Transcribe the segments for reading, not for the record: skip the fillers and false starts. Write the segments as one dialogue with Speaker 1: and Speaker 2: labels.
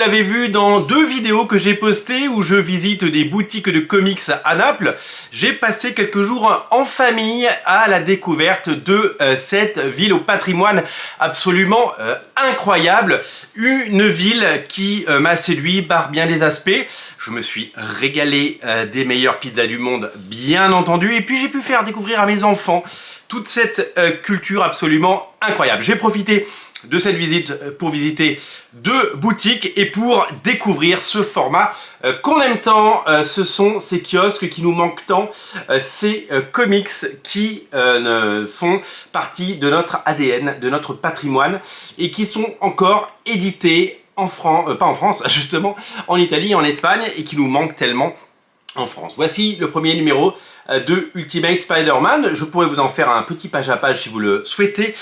Speaker 1: Vous l'avez vu dans 2 vidéos que j'ai postées où je visite des boutiques de comics à Naples. J'ai passé quelques jours en famille à la découverte de cette ville au patrimoine absolument incroyable. Une ville qui m'a séduit par bien des aspects. Je me suis régalé des meilleures pizzas du monde, bien entendu. Et puis j'ai pu faire découvrir à mes enfants toute cette culture absolument incroyable. J'ai profité de cette visite pour visiter 2 boutiques et pour découvrir ce format qu'on aime tant. Ce sont ces kiosques qui nous manquent tant, ces comics qui font partie de notre ADN, de notre patrimoine et qui sont encore édités en France, pas en France, justement, en Italie et en Espagne et qui nous manquent tellement en France. Voici le premier numéro de Ultimate Spider-Man. Je pourrais vous en faire un petit page à page si vous le souhaitez.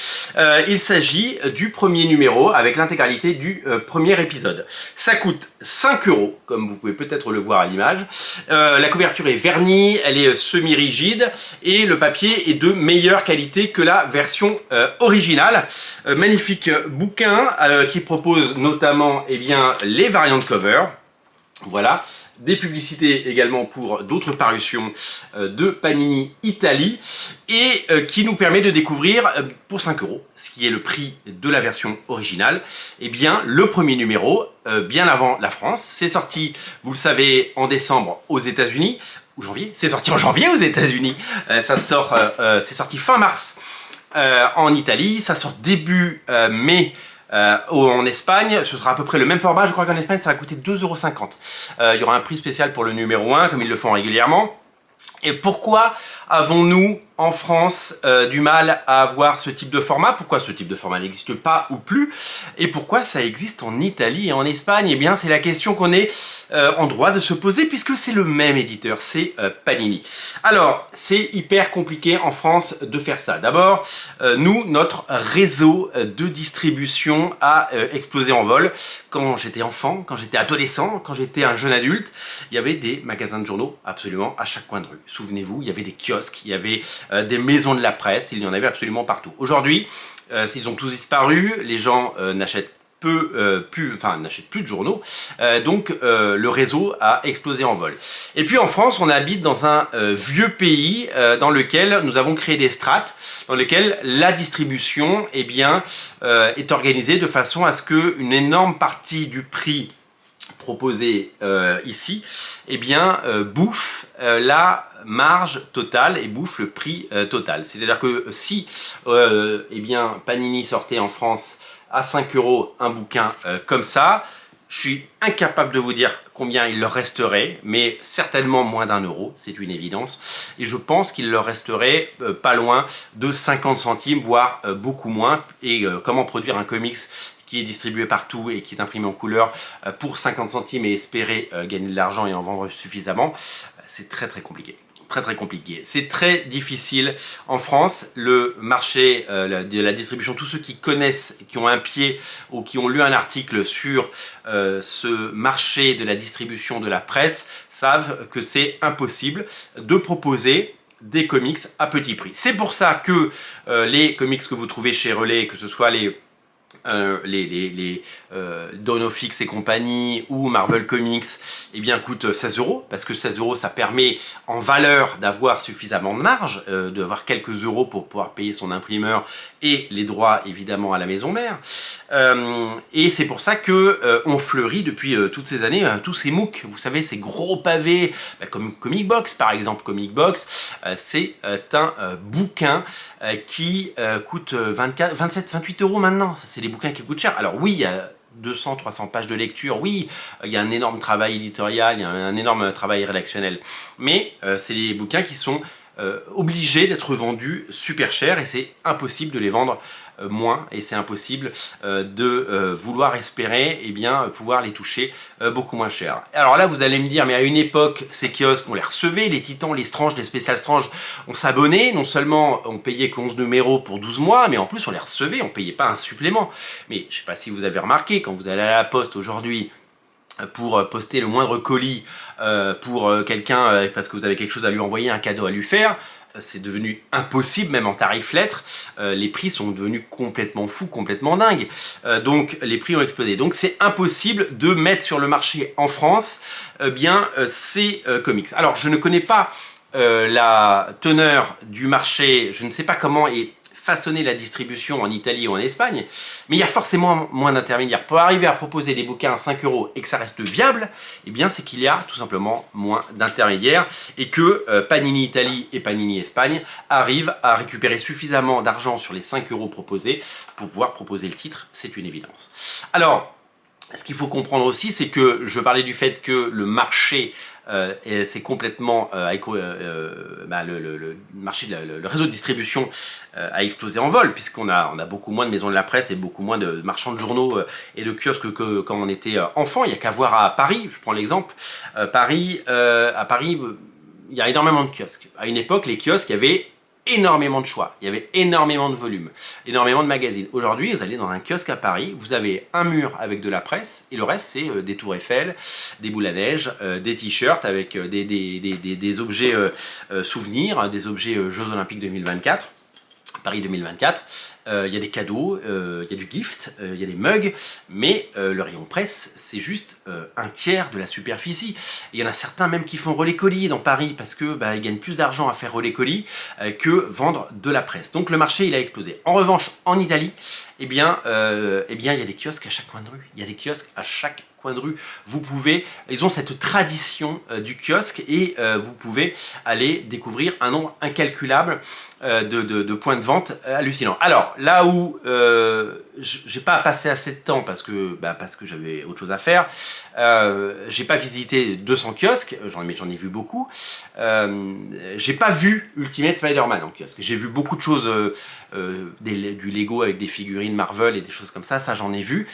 Speaker 1: Il s'agit du premier numéro avec l'intégralité du premier épisode. Ça coûte 5 €, comme vous pouvez peut-être le voir à l'image. La couverture est vernie, elle est semi-rigide et le papier est de meilleure qualité que la version originale. Magnifique bouquin qui propose notamment les variantes cover. Voilà, des publicités également pour d'autres parutions de Panini Italie et qui nous permet de découvrir pour 5 €, ce qui est le prix de la version originale, le premier numéro, bien avant la France. C'est sorti, vous le savez, en décembre aux États-Unis, ou janvier, c'est sorti en janvier aux États-Unis, c'est sorti fin mars en Italie, ça sort début mai. En Espagne, ce sera à peu près le même format. Je crois qu'en Espagne, ça va coûter 2,50 €. Il y aura un prix spécial pour le numéro 1, comme ils le font régulièrement. Et pourquoi avons-nous en France du mal à avoir ce type de format? Pourquoi ce type de format n'existe pas ou plus? Et pourquoi ça existe en Italie et en Espagne? Eh bien, c'est la question qu'on est en droit de se poser puisque c'est le même éditeur, c'est Panini. Alors, c'est hyper compliqué en France de faire ça. D'abord, notre réseau de distribution a explosé en vol. Quand j'étais enfant, quand j'étais adolescent, quand j'étais un jeune adulte, il y avait des magasins de journaux absolument à chaque coin de rue. Souvenez-vous, il y avait des kiosques, il y avait des maisons de la presse, il y en avait absolument partout. Aujourd'hui, ils ont tous disparu, les gens n'achètent plus de journaux, donc le réseau a explosé en vol. Et puis en France, on habite dans un vieux pays dans lequel nous avons créé des strates, dans lesquelles la distribution est organisée de façon à ce qu'une énorme partie du prix proposé ici, bouffe la marge totale et bouffe le prix total. C'est-à-dire que si Panini sortait en France à 5 € un bouquin comme ça, je suis incapable de vous dire combien il leur resterait, mais certainement moins d'1 €, c'est une évidence. Et je pense qu'il leur resterait pas loin de 50 centimes, voire beaucoup moins. Et comment produire un comics qui est distribué partout et qui est imprimé en couleur pour 50 centimes et espérer gagner de l'argent et en vendre suffisamment, c'est très compliqué. Très compliqué. C'est très difficile en France. Le marché de la distribution, tous ceux qui connaissent, qui ont un pied ou qui ont lu un article sur ce marché de la distribution de la presse, savent que c'est impossible de proposer des comics à petit prix. C'est pour ça que les comics que vous trouvez chez Relais, que ce soit les Donofix et compagnie ou Marvel Comics, coûtent 16 € parce que 16 € ça permet en valeur d'avoir suffisamment de marge, d'avoir quelques euros pour pouvoir payer son imprimeur et les droits évidemment à la maison mère. Et c'est pour ça que on fleurit depuis toutes ces années tous ces MOOC, vous savez, ces gros pavés comme Comic Box par exemple. Comic Box, c'est un bouquin qui coûte 27, 28 € maintenant. C'est des bouquins qui coûtent cher. Alors oui, il y a 200, 300 pages de lecture, oui, il y a un énorme travail éditorial, il y a un énorme travail rédactionnel, mais c'est des bouquins qui sont obligés d'être vendus super cher et c'est impossible de les vendre moins et c'est impossible de vouloir espérer pouvoir les toucher beaucoup moins cher. Alors là vous allez me dire, mais à une époque ces kiosques on les recevait, les Titans, les Strange, les Spécial Strange, on s'abonnait, non seulement on payait qu'11 numéros pour 12 mois, mais en plus on les recevait, on payait pas un supplément. Mais je sais pas si vous avez remarqué, quand vous allez à la poste aujourd'hui pour poster le moindre colis pour quelqu'un parce que vous avez quelque chose à lui envoyer, un cadeau à lui faire, c'est devenu impossible, même en tarif lettre. Les prix sont devenus complètement fous, complètement dingues. Donc les prix ont explosé. Donc c'est impossible de mettre sur le marché en France ces comics. Alors je ne connais pas la teneur du marché, je ne sais pas comment est façonner la distribution en Italie ou en Espagne, mais il y a forcément moins d'intermédiaires. Pour arriver à proposer des bouquins à 5 € et que ça reste viable, eh bien c'est qu'il y a tout simplement moins d'intermédiaires et que Panini Italie et Panini Espagne arrivent à récupérer suffisamment d'argent sur les 5 € proposés pour pouvoir proposer le titre, c'est une évidence. Alors, ce qu'il faut comprendre aussi, c'est que je parlais du fait que le marché c'est complètement le marché, le réseau de distribution a explosé en vol, puisqu'on a beaucoup moins de maisons de la presse et beaucoup moins de marchands de journaux et de kiosques que quand on était enfant. Il n'y a qu'à voir à Paris, je prends l'exemple. À Paris, il y a énormément de kiosques. À une époque, les kiosques, il y avait énormément de choix, il y avait énormément de volume, énormément de magazines. Aujourd'hui, vous allez dans un kiosque à Paris, vous avez un mur avec de la presse et le reste, c'est des tours Eiffel, des boules à neige, des t-shirts avec des objets souvenirs, des objets Jeux Olympiques 2024. Paris 2024, il y a des cadeaux, il y a du gift, il y a des mugs, mais le rayon presse, c'est juste un tiers de la superficie. Il y en a certains même qui font relais colis dans Paris parce que ils gagnent plus d'argent à faire relais colis que vendre de la presse. Donc le marché, il a explosé. En revanche, en Italie, il y a des kiosques à chaque coin de rue. Il y a des kiosques à chaque coin de rue. Ils ont cette tradition du kiosque et vous pouvez aller découvrir un nombre incalculable de points de vente hallucinants. Alors là où j'ai pas passé assez de temps parce que j'avais autre chose à faire, j'ai pas visité 200 kiosques, j'en ai vu beaucoup. J'ai pas vu Ultimate Spider-Man en kiosque. J'ai vu beaucoup de choses, du Lego avec des figurines Marvel et des choses comme ça j'en ai vu,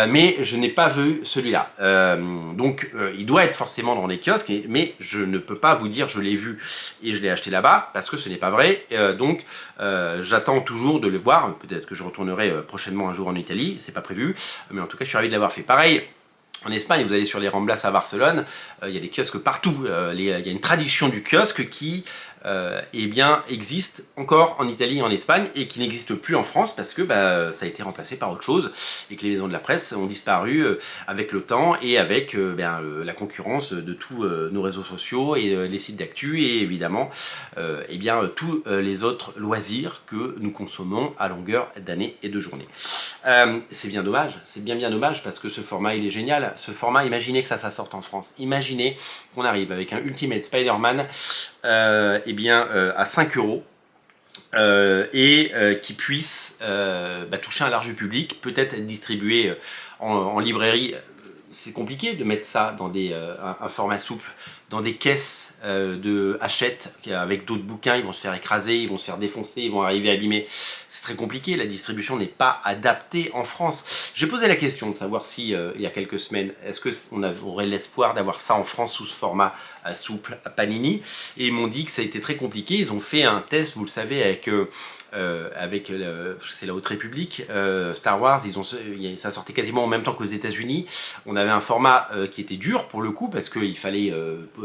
Speaker 1: mais je n'ai pas vu celui-là. Il doit être forcément dans les kiosques, mais je ne peux pas vous dire je l'ai vu et je l'ai acheté là-bas parce que ce n'est pas vrai. J'attends toujours de le voir. Peut-être que je retournerai prochainement un jour en Italie, c'est pas prévu, mais en tout cas je suis ravi de l'avoir fait. Pareil. En Espagne, vous allez sur les Ramblas à Barcelone, il y a des kiosques partout. Il y a une tradition du kiosque qui existe encore en Italie et en Espagne et qui n'existe plus en France parce que ça a été remplacé par autre chose et que les maisons de la presse ont disparu avec le temps et avec la concurrence de tous nos réseaux sociaux et les sites d'actu et évidemment tous les autres loisirs que nous consommons à longueur d'années et de journées. C'est bien dommage, c'est bien dommage parce que ce format il est génial. Ce format, imaginez que ça sorte en France. Imaginez qu'on arrive avec un Ultimate Spider-Man à 5 € qui puisse toucher un large public, peut-être être distribué en librairie. C'est compliqué de mettre ça dans un format souple, dans des caisses de Hachette avec d'autres bouquins, ils vont se faire écraser, ils vont se faire défoncer, ils vont arriver abîmés. C'est très compliqué, la distribution n'est pas adaptée en France. J'ai posé la question de savoir si, il y a quelques semaines, est-ce qu'on aurait l'espoir d'avoir ça en France sous ce format souple à Panini, et ils m'ont dit que ça a été très compliqué. Ils ont fait un test, vous le savez, avec c'est la Haute République, Star Wars, ça sortait quasiment en même temps qu'aux États-Unis. On avait un format qui était dur pour le coup parce qu'il fallait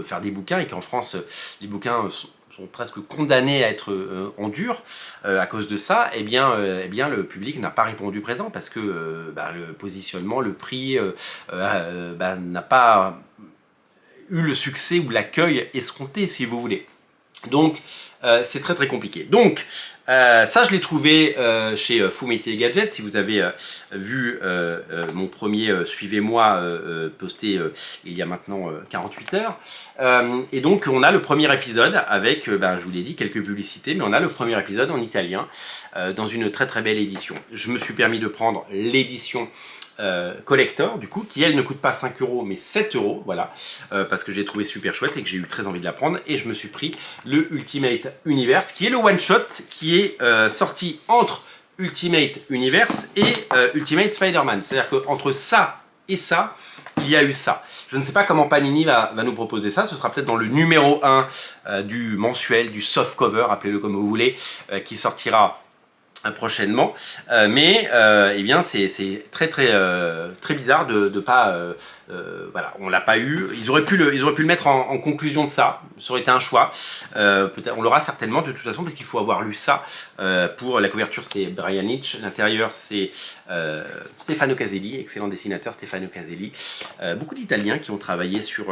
Speaker 1: faire des bouquins et qu'en France les bouquins sont presque condamnés à être en dur à cause de ça. Le public n'a pas répondu présent parce que le positionnement, le prix n'a pas eu le succès ou l'accueil escompté, si vous voulez. Donc c'est très très compliqué. Donc ça je l'ai trouvé chez Fumetti Gadget. Si vous avez vu mon premier Suivez-moi posté il y a maintenant 48 heures. Et donc on a le premier épisode avec, je vous l'ai dit, quelques publicités, mais on a le premier épisode en italien dans une très très belle édition. Je me suis permis de prendre l'édition collector du coup, qui elle ne coûte pas 5 € mais 7 €, voilà, parce que j'ai trouvé super chouette et que j'ai eu très envie de la prendre, et je me suis pris le Ultimate Universe qui est le one shot qui est sorti entre Ultimate Universe et Ultimate Spider-Man, c'est à dire qu'entre ça et ça il y a eu ça. Je ne sais pas comment Panini va nous proposer ça, ce sera peut-être dans le numéro 1 du mensuel, du soft cover, appelez-le comme vous voulez, qui sortira prochainement, c'est très bizarre de pas Voilà, on l'a pas eu. Ils auraient pu le mettre en conclusion de ça. Ça aurait été un choix. On l'aura certainement de toute façon parce qu'il faut avoir lu ça. Pour la couverture, c'est Brian Hitch. L'intérieur, c'est Stefano Caselli, excellent dessinateur Stefano Caselli. Beaucoup d'Italiens qui ont travaillé sur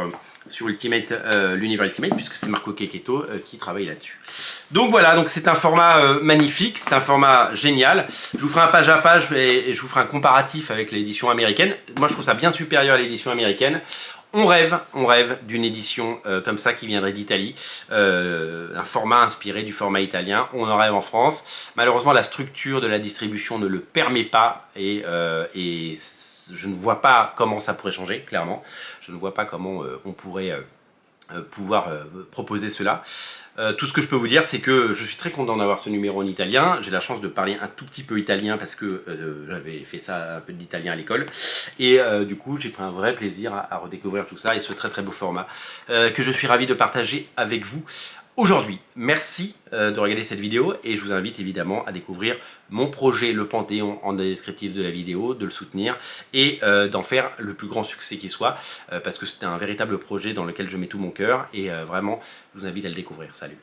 Speaker 1: Ultimate, l'univers Ultimate, puisque c'est Marco Checchetto qui travaille là-dessus. Donc voilà, donc c'est un format magnifique, c'est un format génial. Je vous ferai un page à page et je vous ferai un comparatif avec l'édition américaine. Moi, je trouve ça bien supérieur à l'édition américaine. On rêve d'une édition comme ça qui viendrait d'Italie, un format inspiré du format italien. On en rêve en France. Malheureusement, la structure de la distribution ne le permet pas et je ne vois pas comment ça pourrait changer, clairement. Je ne vois pas comment on pourrait pouvoir proposer cela. Tout ce que je peux vous dire, c'est que je suis très content d'avoir ce numéro en italien. J'ai la chance de parler un tout petit peu italien parce que j'avais fait ça un peu d'italien à l'école. Et du coup, j'ai pris un vrai plaisir à redécouvrir tout ça et ce très très beau format que je suis ravi de partager avec vous aujourd'hui. Merci de regarder cette vidéo et je vous invite évidemment à découvrir mon projet Le Panthéon en descriptif de la vidéo, de le soutenir et d'en faire le plus grand succès qui soit parce que c'est un véritable projet dans lequel je mets tout mon cœur et vraiment je vous invite à le découvrir. Salut!